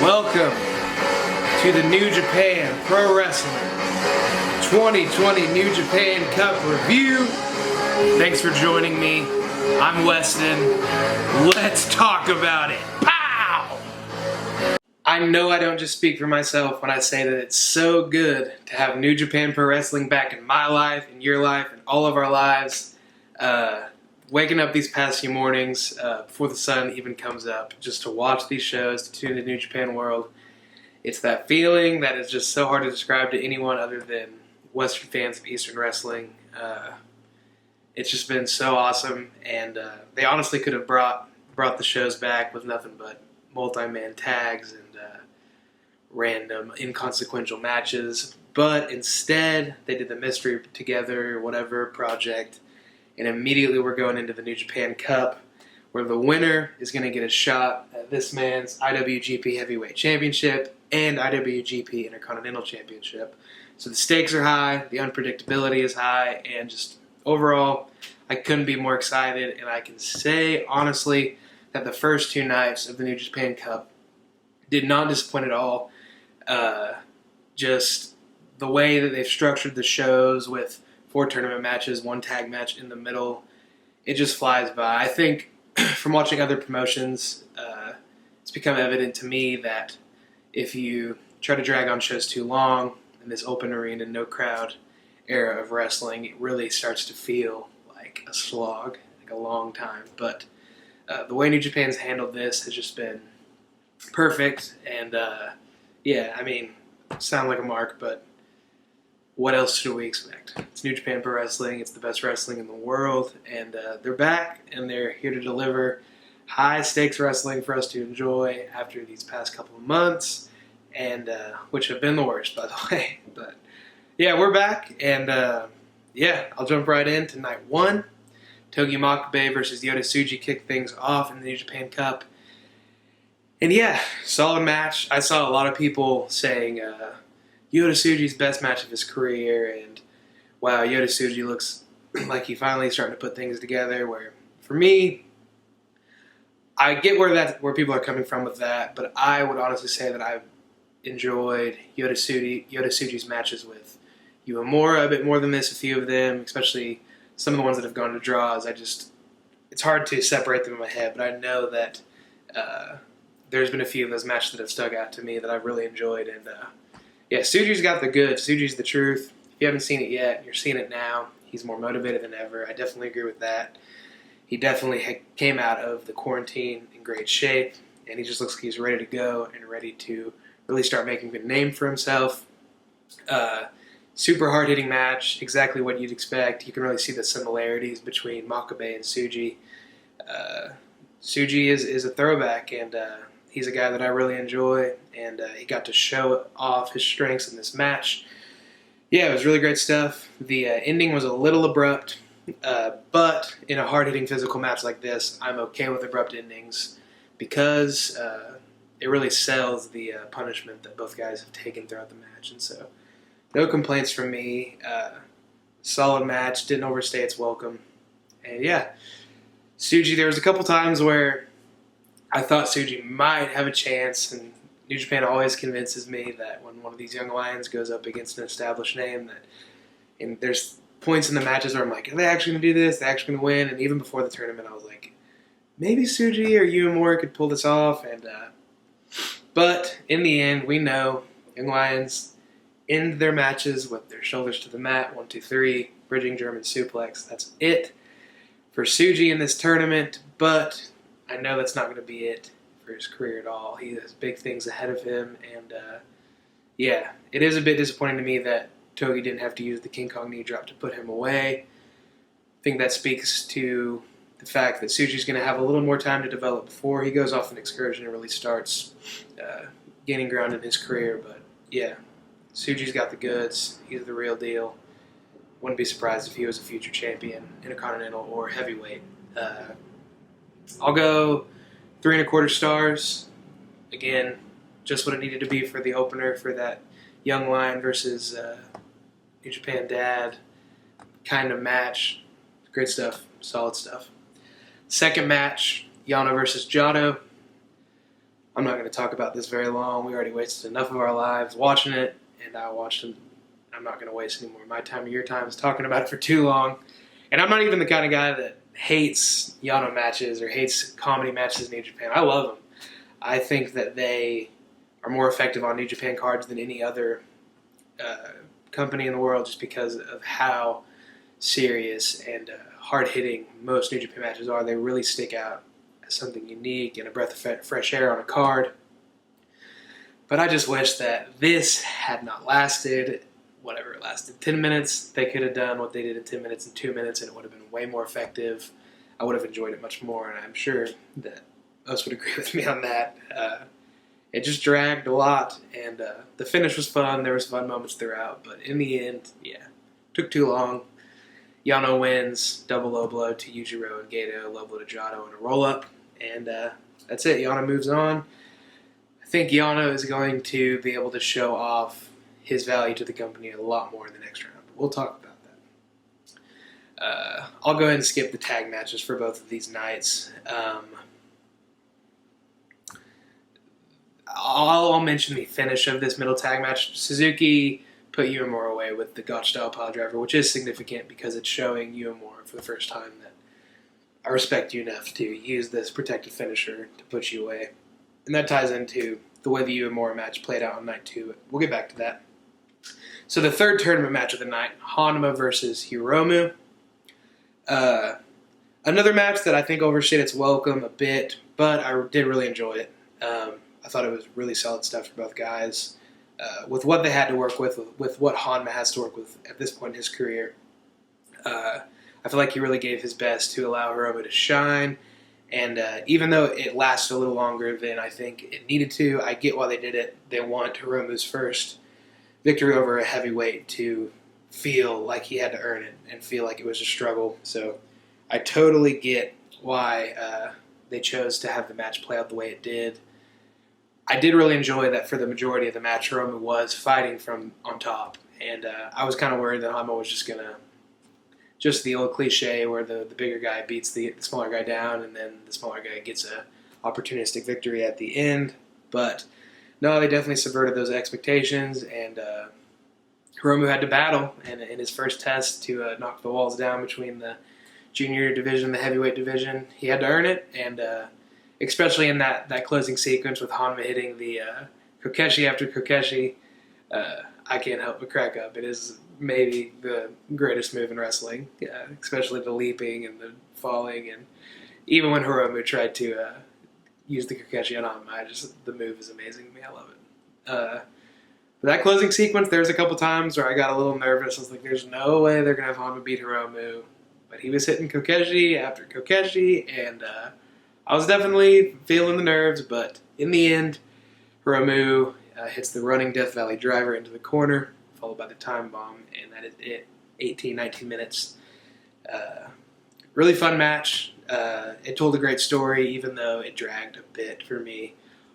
Welcome to the New Japan Pro Wrestling 2020 New Japan Cup Review. Thanks for joining me. I'm Weston. Let's talk about it. Pow! I know I don't just speak for myself when I say that it's so good to have New Japan Pro Wrestling back in my life, in your life, in all of our lives. Waking up these past few mornings before the sun even comes up just to watch these shows, to tune into New Japan World. It's that feeling that is just so hard to describe to anyone other than Western fans of Eastern wrestling. It's just been so awesome, and they honestly could have brought the shows back with nothing but multi-man tags and random inconsequential matches, but instead they did the Mystery Together whatever project, and immediately we're going into the New Japan Cup, where the winner is going to get a shot at this man's IWGP Heavyweight Championship and IWGP Intercontinental Championship. So the stakes are high, the unpredictability is high, and just overall, I couldn't be more excited. And I can say, honestly, that the first two nights of the New Japan Cup did not disappoint at all. Just the way that they've structured the shows with 4 tournament matches, 1 tag match in the middle, it just flies by. I think from watching other promotions, it's become evident to me that if you try to drag on shows too long in this open arena, no crowd era of wrestling, it really starts to feel like a slog, like a long time. But the way New Japan's handled this has just been perfect. And yeah, I mean, sound like a mark, but what else should we expect? It's New Japan Pro Wrestling. It's the best wrestling in the world. And they're back, and they're here to deliver high-stakes wrestling for us to enjoy after these past couple of months, and which have been the worst, by the way. But, yeah, we're back, and, yeah, I'll jump right into night 1. Togi Makabe versus Yota Tsuji kicked things off in the New Japan Cup. And, yeah, solid match. I saw a lot of people saying Yota Tsuji's best match of his career, and wow, Yota Tsuji looks like he finally is starting to put things together, where for me, I get where people are coming from with that, but I would honestly say that I've enjoyed Yota Tsuji's matches with Uemura a bit more than this, a few of them, especially some of the ones that have gone to draws. It's hard to separate them in my head, but I know that there's been a few of those matches that have stuck out to me that I've really enjoyed, and yeah, Tsuji's got the goods. Tsuji's the truth. If you haven't seen it yet, you're seeing it now. He's more motivated than ever. I definitely agree with that. He definitely came out of the quarantine in great shape, and he just looks like he's ready to go and ready to really start making a good name for himself. Super hard-hitting match, exactly what you'd expect. You can really see the similarities between Makabe and Tsuji. Tsuji is a throwback, and he's a guy that I really enjoy, and he got to show off his strengths in this match. Yeah, it was really great stuff. The ending was a little abrupt, but in a hard-hitting physical match like this, I'm okay with abrupt endings because it really sells the punishment that both guys have taken throughout the match. And so, no complaints from me. Solid match, didn't overstay its welcome. And yeah, Tsuji, there was a couple times where I thought Tsuji might have a chance, and New Japan always convinces me that when one of these young lions goes up against an established name, and there's points in the matches where I'm like, are they actually going to do this? Are they actually going to win? And even before the tournament, I was like, maybe Tsuji or Uemura could pull this off. And but in the end, we know young lions end their matches with their shoulders to the mat, 1, 2, 3, bridging German suplex. That's it for Tsuji in this tournament, but I know that's not going to be it for his career at all. He has big things ahead of him, and yeah, it is a bit disappointing to me that Togi didn't have to use the King Kong knee drop to put him away. I think that speaks to the fact that Tsuji's going to have a little more time to develop before he goes off an excursion and really starts gaining ground in his career. But yeah, Tsuji's got the goods. He's the real deal. Wouldn't be surprised if he was a future champion, Intercontinental or Heavyweight. I'll go 3.25 stars. Again, just what it needed to be for the opener for that young lion versus New Japan dad kind of match. Great stuff. Solid stuff. Second match, Yano versus Jado. I'm not going to talk about this very long. We already wasted enough of our lives watching it, and I watched it. I'm not going to waste any more of my time or your time talking about it for too long. And I'm not even the kind of guy that hates Yano matches or hates comedy matches in New Japan. I love them. I think that they are more effective on New Japan cards than any other company in the world, just because of how serious and hard-hitting most New Japan matches are. They really stick out as something unique and a breath of fresh air on a card. But I just wish that this had not lasted, whatever it lasted, 10 minutes. They could have done what they did in 10 minutes in 2 minutes, and it would have been way more effective. I would have enjoyed it much more, and I'm sure that most would agree with me on that. It just dragged a lot, and the finish was fun. There was fun moments throughout, but in the end, took too long. Yano wins, double low blow to Yujiro and Gedo, low blow to Jado, and a roll-up, and that's it. Yano moves on. I think Yano is going to be able to show off his value to the company a lot more in the next round. We'll talk about that. I'll go ahead and skip the tag matches for both of these nights. I'll mention the finish of this middle tag match. Suzuki put Uemura away with the Gotch-style pile driver, which is significant because it's showing Uemura for the first time that I respect you enough to use this protected finisher to put you away. And that ties into the way the Uemura match played out on night 2. We'll get back to that. So the third tournament match of the night, Honma versus Hiromu. Another match that I think overstayed its welcome a bit, but I did really enjoy it. I thought it was really solid stuff for both guys. With what they had to work with what Honma has to work with at this point in his career. I feel like he really gave his best to allow Hiromu to shine. And even though it lasted a little longer than I think it needed to, I get why they did it. They want Hiromu's first victory over a heavyweight to feel like he had to earn it and feel like it was a struggle. So I totally get why they chose to have the match play out the way it did. I did really enjoy that for the majority of the match, Hiromu was fighting from on top. And I was kind of worried that Honma was just going to, just the old cliche where the bigger guy beats the smaller guy down and then the smaller guy gets a opportunistic victory at the end. But no, they definitely subverted those expectations, and Hiromu had to battle in his first test to knock the walls down between the junior division and the heavyweight division. He had to earn it, and especially in that closing sequence with Honma hitting the Kokeshi after Kokeshi, I can't help but crack up. It is maybe the greatest move in wrestling, especially the leaping and the falling. And even when Hiromu tried to use the Kokeshi on Honma, the move is amazing to me. I love it. That closing sequence, there's a couple times where I got a little nervous. I was like, there's no way they're going to have Honma beat Hiromu. But he was hitting Kokeshi after Kokeshi, and I was definitely feeling the nerves. But in the end, Hiromu hits the running Death Valley driver into the corner, followed by the time bomb, and that is it. 18, 19 minutes. Really fun match. It told a great story, even though it dragged a bit for me.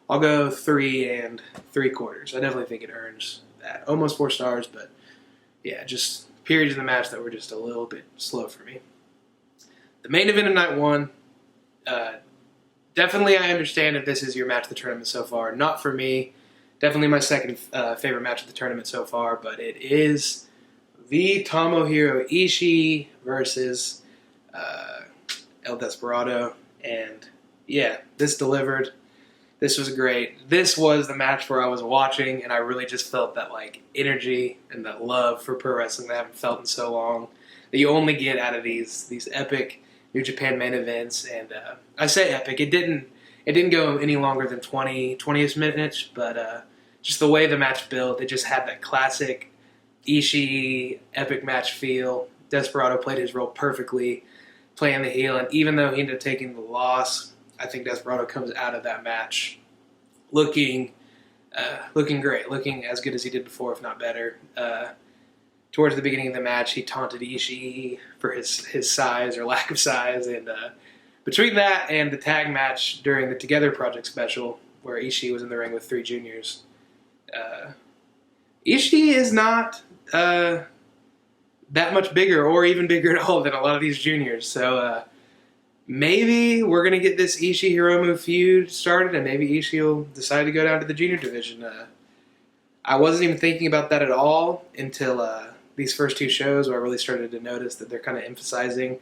I'll go 3 3/4. I definitely think it earns that. Almost 4 stars, but yeah, just periods in the match that were just a little bit slow for me. The main event of night 1, definitely I understand if this is your match of the tournament so far. Not for me. Definitely my second favorite match of the tournament so far, but it is the Tomohiro Ishii versus El Desperado. And yeah, this delivered. This was great. This was the match where I was watching and I really just felt that energy and that love for pro wrestling that I haven't felt in so long. That you only get out of these epic New Japan main events. And I say epic. It didn't go any longer than 20-ish minutes, but just the way the match built, it just had that classic Ishii epic match feel. Desperado played his role perfectly, playing the heel, and even though he ended up taking the loss, I think Desperado comes out of that match looking great, looking as good as he did before, if not better. Towards the beginning of the match, he taunted Ishii for his size or lack of size, and between that and the tag match during the Together Project special, where Ishii was in the ring with 3 juniors, Ishii is not that much bigger or even bigger at all than a lot of these juniors. So maybe we're going to get this Ishii-Hiromu feud started, and maybe Ishii will decide to go down to the junior division. I wasn't even thinking about that at all until these first two shows where I really started to notice that they're kind of emphasizing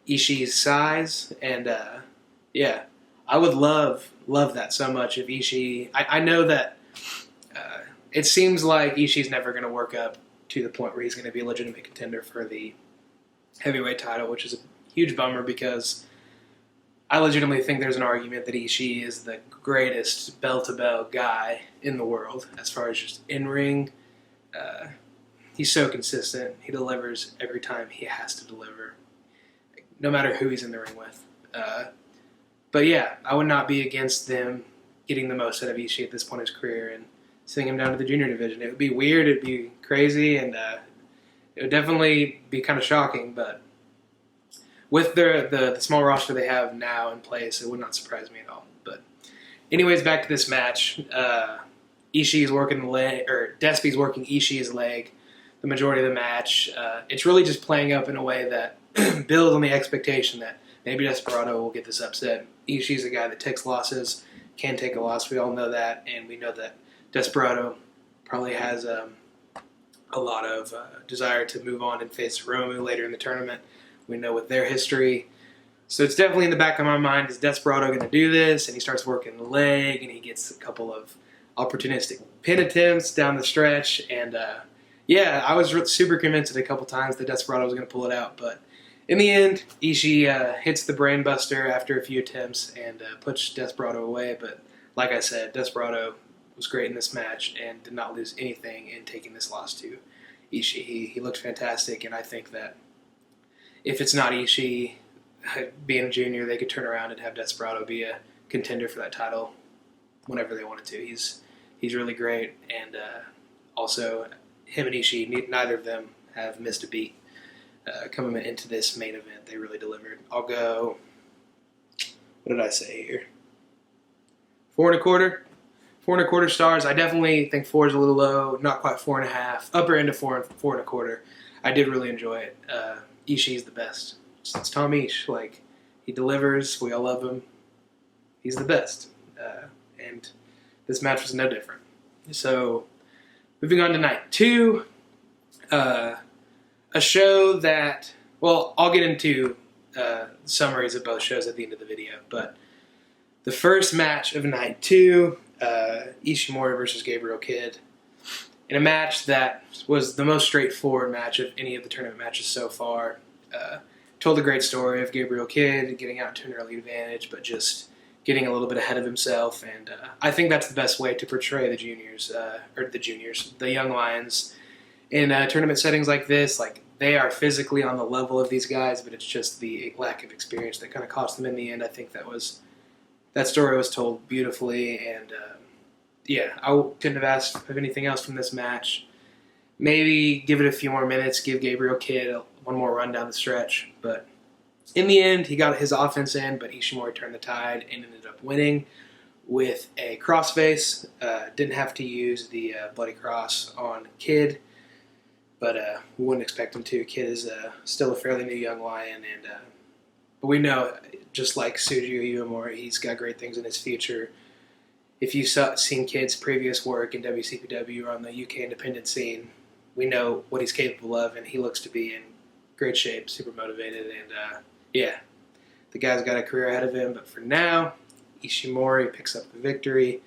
Ishii's size. And yeah, I would love that so much if Ishii... I know that it seems like Ishii's never going to work up to the point where he's going to be a legitimate contender for the heavyweight title, which is a huge bummer because I legitimately think there's an argument that Ishii is the greatest bell-to-bell guy in the world as far as just in-ring. He's so consistent. He delivers every time he has to deliver, no matter who he's in the ring with. But yeah, I would not be against them getting the most out of Ishii at this point in his career and sending him down to the junior division. It would be weird, it would be crazy, and it would definitely be kind of shocking, but with the small roster they have now in place, it would not surprise me at all. But anyways, back to this match. Ishii's working the leg, or Despy's working Ishii's leg the majority of the match. It's really just playing up in a way that builds on the expectation that maybe Desperado will get this upset. Ishii's a guy that takes losses, can take a loss. We all know that, and we know that Desperado probably has a lot of desire to move on and face Hiromu later in the tournament. We know with their history. So it's definitely in the back of my mind, is Desperado going to do this? And he starts working the leg, and he gets a couple of opportunistic pin attempts down the stretch. And yeah, I was super convinced a couple times that Desperado was going to pull it out. But in the end, Ishii hits the brain buster after a few attempts and puts Desperado away. But like I said, Desperado was great in this match and did not lose anything in taking this loss to Ishii. He looked fantastic, and I think that if it's not Ishii being a junior, they could turn around and have Desperado be a contender for that title whenever they wanted to. He's really great, and also him and Ishii, neither of them have missed a beat coming into this main event. They really delivered. I'll go, what did I say here? 4.25? 4.25 stars. I definitely think 4 is a little low, not quite 4.5. Upper end of 4.25. I did really enjoy it. Ishii's the best. It's Tom Ish. Like, he delivers. We all love him. He's the best. And this match was no different. So, moving on to night 2. A show that, well, I'll get into summaries of both shows at the end of the video. But the first match of night 2, Ishimori versus Gabriel Kidd, in a match that was the most straightforward match of any of the tournament matches so far. Told a great story of Gabriel Kidd getting out to an early advantage, but just getting a little bit ahead of himself. And I think that's the best way to portray the the young lions in tournament settings like this. Like, they are physically on the level of these guys, but it's just the lack of experience that kind of cost them in the end. I think that story was told beautifully, and yeah, I couldn't have asked of anything else from this match. Maybe give it a few more minutes, give Gabriel Kidd one more run down the stretch. But in the end, he got his offense in, but Ishimori turned the tide and ended up winning with a crossface. Didn't have to use the Bloody Cross on Kidd, but we wouldn't expect him to. Kidd is still a fairly new young lion, and but we know, just like Tsuji Uemura, he's got great things in his future. If you've seen Kidd's previous work in WCPW or on the UK independent scene, we know what he's capable of, and he looks to be in great shape, super motivated, and yeah, the guy's got a career ahead of him. But for now, Ishimori picks up the victory.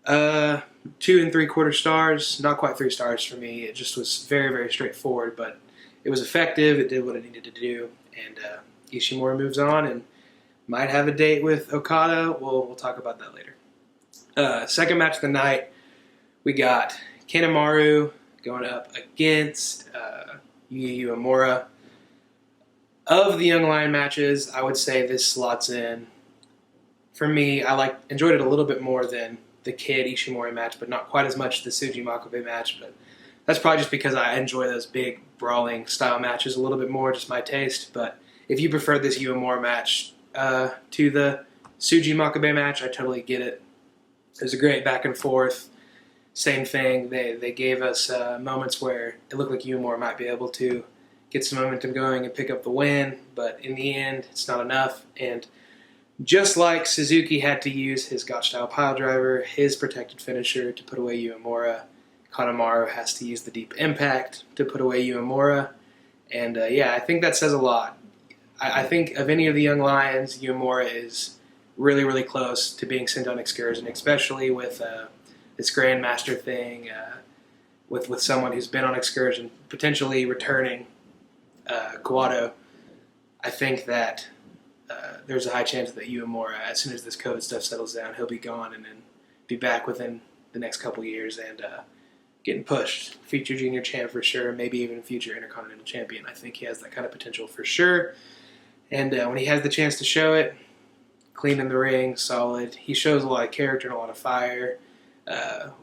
2.75 stars, not quite 3 stars for me. It just was very, very straightforward, but it was effective. It did what it needed to do, and Ishimori moves on and might have a date with Okada. We'll talk about that later. Second match of the night, we got Kanemaru going up against Yuya Uemura. Of the Young Lion matches, I would say this slots in. For me, I enjoyed it a little bit more than the Kidd Ishimori match, but not quite as much as the Tsuji Makabe match. But that's probably just because I enjoy those big brawling style matches a little bit more, just my taste. But if you prefer this Uemura match to the Tsuji Makabe match, I totally get it. It was a great back and forth. Same thing. They gave us moments where it looked like Uemura might be able to get some momentum going and pick up the win, but in the end, it's not enough. And just like Suzuki had to use his Gotch-style piledriver, his protected finisher, to put away Uemura, Kanemaru has to use the deep impact to put away Uemura. And I think that says a lot. I think of any of the young lions, Uemura is really, really close to being sent on excursion, especially with this Grandmaster thing, with someone who's been on excursion, potentially returning Kawato. I think that there's a high chance that Uemura, as soon as this COVID stuff settles down, he'll be gone and then be back within the next couple years and getting pushed. Future junior champ for sure, maybe even future intercontinental champion. I think he has that kind of potential for sure. And when he has the chance to show it, clean in the ring, solid. He shows a lot of character and a lot of fire,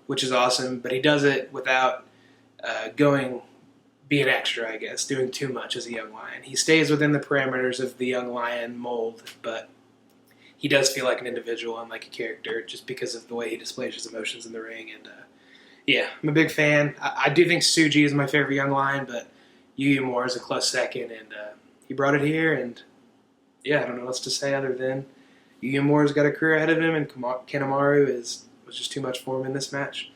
which is awesome. But he does it without being extra, I guess, doing too much as a young lion. He stays within the parameters of the young lion mold, but he does feel like an individual and like a character just because of the way he displays his emotions in the ring. And I'm a big fan. I do think Tsuji is my favorite young lion, but Uemura is a close second, and he brought it here. And I don't know what else to say other than Uemura's got a career ahead of him, and Kanemaru was just too much for him in this match.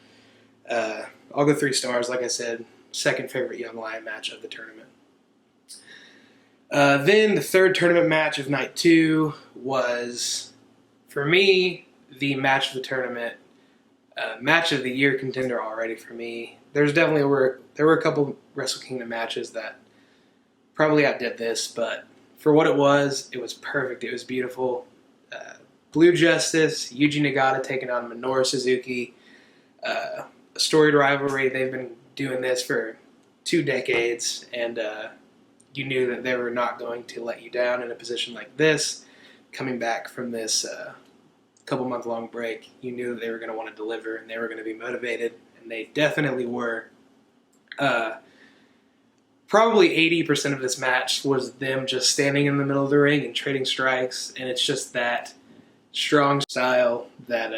I'll go 3 stars, like I said. Second favorite young lion match of the tournament. Then the third tournament match of night 2 was, for me, the match of the tournament. Match of the year contender already for me. There were a couple Wrestle Kingdom matches that probably outdid this, but for what it was perfect. It was beautiful. Blue Justice, Yuji Nagata taking on Minoru Suzuki. A storied rivalry. They've been doing this for 2 decades, and you knew that they were not going to let you down in a position like this. Coming back from this couple-month-long break, you knew that they were going to want to deliver, and they were going to be motivated, and they definitely were. Probably 80% of this match was them just standing in the middle of the ring and trading strikes, and it's just that strong style that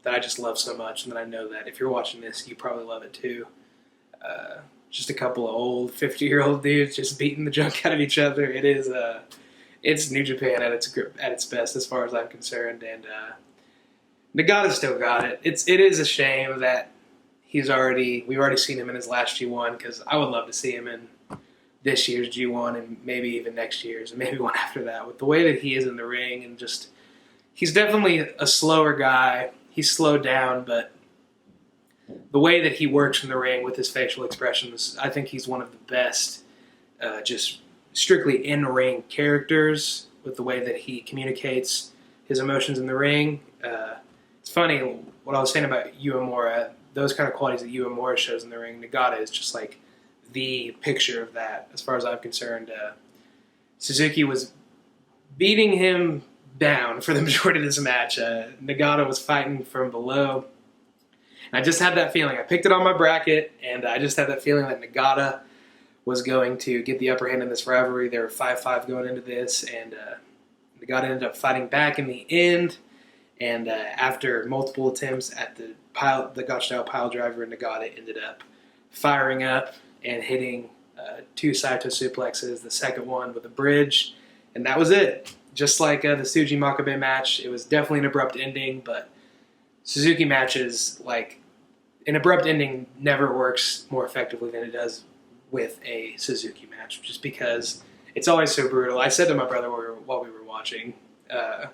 I just love so much, and that I know that if you're watching this, you probably love it too. Just a couple of old 50-year-old dudes just beating the junk out of each other. It's New Japan at its best as far as I'm concerned, and Nagata still got it. It is a shame that we've already seen him in his last G1, because I would love to see him in this year's G1 and maybe even next year's and maybe one after that. With the way that he is in the ring, and just, he's definitely a slower guy. He's slowed down, but the way that he works in the ring with his facial expressions, I think he's one of the best just strictly in-ring characters with the way that he communicates his emotions in the ring. It's funny, what I was saying about Uemura, those kind of qualities that Uemura shows in the ring, Nagata is just like the picture of that, as far as I'm concerned. Suzuki was beating him down for the majority of this match. Nagata was fighting from below. And I just had that feeling. I picked it on my bracket, and I just had that feeling that Nagata was going to get the upper hand in this rivalry. They were 5-5 going into this, and Nagata ended up fighting back in the end. And after multiple attempts at the Gotch-style pile driver, Nagata ended up firing up and hitting 2 Saito suplexes, the second one with a bridge, and that was it. Just like the Tsuji Makabe match, it was definitely an abrupt ending, but Suzuki matches, like, an abrupt ending never works more effectively than it does with a Suzuki match, just because it's always so brutal. I said to my brother while we were watching, a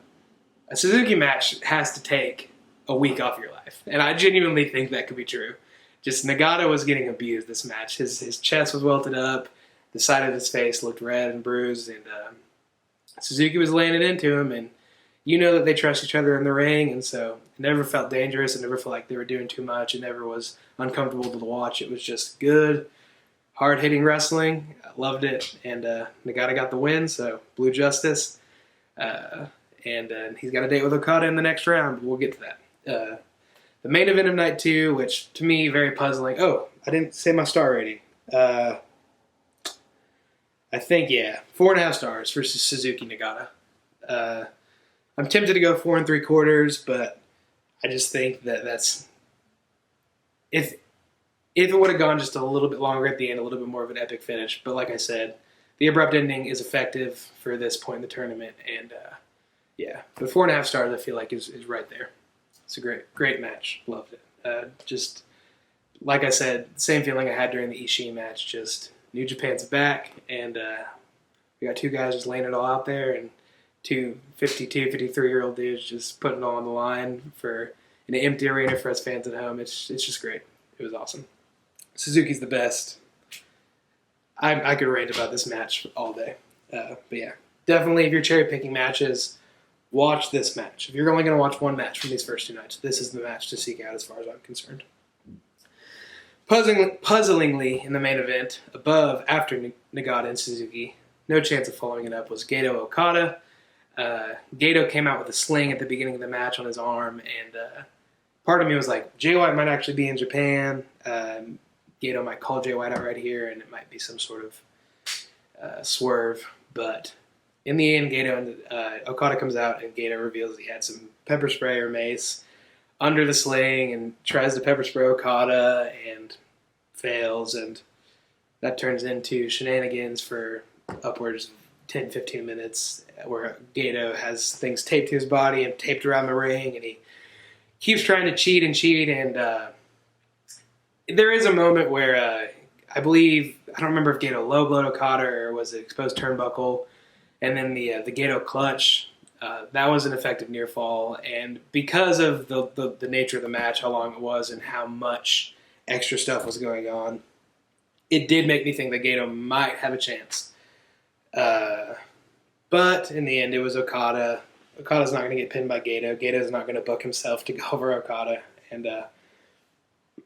Suzuki match has to take a week off your life, and I genuinely think that could be true. Just Nagata was getting abused this match. His chest was welted up, the side of his face looked red and bruised, and Suzuki was laying it into him, and you know that they trust each other in the ring, and so it never felt dangerous. It never felt like they were doing too much. It never was uncomfortable to watch. It was just good, hard-hitting wrestling. I loved it, and Nagata got the win, so Blue Justice. And he's got a date with Okada in the next round, but we'll get to that. The main event of night 2, which to me, very puzzling. Oh, I didn't say my star rating. I think, 4.5 stars for Suzuki Nagata. I'm tempted to go 4 3/4, but I just think that's, if if it would have gone just a little bit longer at the end, a little bit more of an epic finish. But like I said, the abrupt ending is effective for this point in the tournament. And yeah, but 4.5 stars I feel like is right there. It's a great match. Loved it. Just like I said, same feeling I had during the Ishii match. Just New Japan's back, and we got two guys just laying it all out there, and two 52, 53-year-old dudes just putting it all on the line for an empty arena for us fans at home. It's just great. It was awesome. Suzuki's the best. I could rant about this match all day. But yeah, definitely if you're cherry picking matches, watch this match. If you're only going to watch one match from these first two nights, this is the match to seek out as far as I'm concerned. Puzzlingly, in the main event, above after Nagata and Suzuki, no chance of following it up, was Gedo Okada. Gedo came out with a sling at the beginning of the match on his arm, and part of me was like, Jay White might actually be in Japan. Gedo might call Jay White out right here, and it might be some sort of swerve. But in the end, Okada comes out, and Gedo reveals he had some pepper spray or mace under the sling and tries to pepper spray Okada and fails, and that turns into shenanigans for upwards of 10-15 minutes where Gedo has things taped to his body and taped around the ring, and he keeps trying to cheat, and there is a moment where I believe, I don't remember if Gedo low blowed Okada or was it exposed turnbuckle, and then the Gedo clutch, that was an effective near fall, and because of the nature of the match, how long it was, and how much extra stuff was going on, it did make me think that Gedo might have a chance. But in the end, it was Okada. Okada's not going to get pinned by Gedo. Gato's not going to book himself to go over Okada, and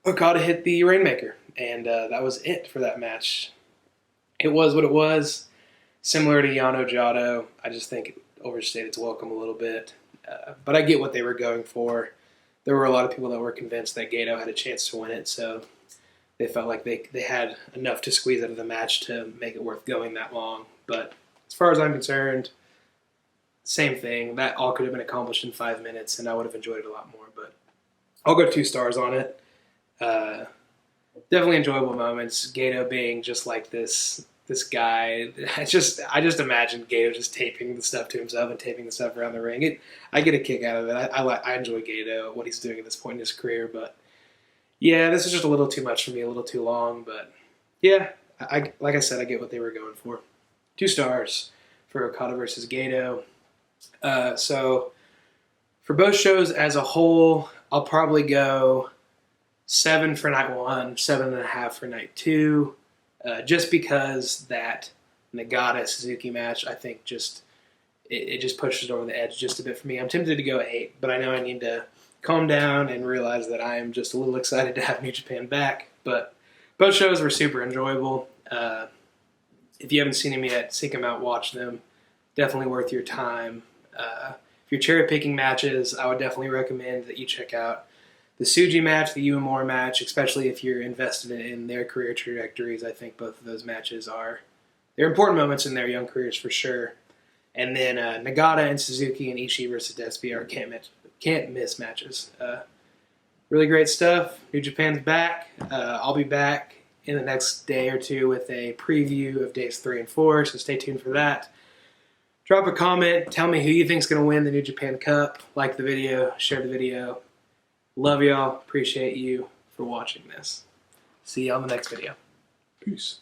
Okada hit the Rainmaker, and that was it for that match. It was what it was. Similar to Yano Jado, I just think it overstayed its welcome a little bit. But I get what they were going for. There were a lot of people that were convinced that Gedo had a chance to win it, so they felt like they had enough to squeeze out of the match to make it worth going that long. But as far as I'm concerned, same thing. That all could have been accomplished in 5 minutes, and I would have enjoyed it a lot more. But I'll go 2 stars on it. Definitely enjoyable moments. Gedo being just like this guy. I just imagine Gedo just taping the stuff to himself and taping the stuff around the ring. I get a kick out of it. I enjoy Gedo, what he's doing at this point in his career. But yeah, this is just a little too much for me, a little too long. But yeah, like I said, I get what they were going for. 2 stars for Okada versus Gedo. So for both shows as a whole, I'll probably go 7 for night 1, 7.5 for night 2. Just because that Nagata Suzuki match, I think it just pushes it over the edge just a bit for me. I'm tempted to go 8, but I know I need to calm down and realize that I am just a little excited to have New Japan back. But both shows were super enjoyable. If you haven't seen them yet, seek them out, watch them. Definitely worth your time. If you're cherry picking matches, I would definitely recommend that you check out the Tsuji match, the Uemura match, especially if you're invested in their career trajectories. I think both of those matches they're important moments in their young careers for sure. And then Nagata and Suzuki and Ishii versus Despy are can't miss matches. Really great stuff. New Japan's back. I'll be back in the next day or two with a preview of days 3 and 4, so stay tuned for that. Drop a comment. Tell me who you think's going to win the New Japan Cup. Like the video. Share the video. Love y'all. Appreciate you for watching this. See you on the next video. Peace.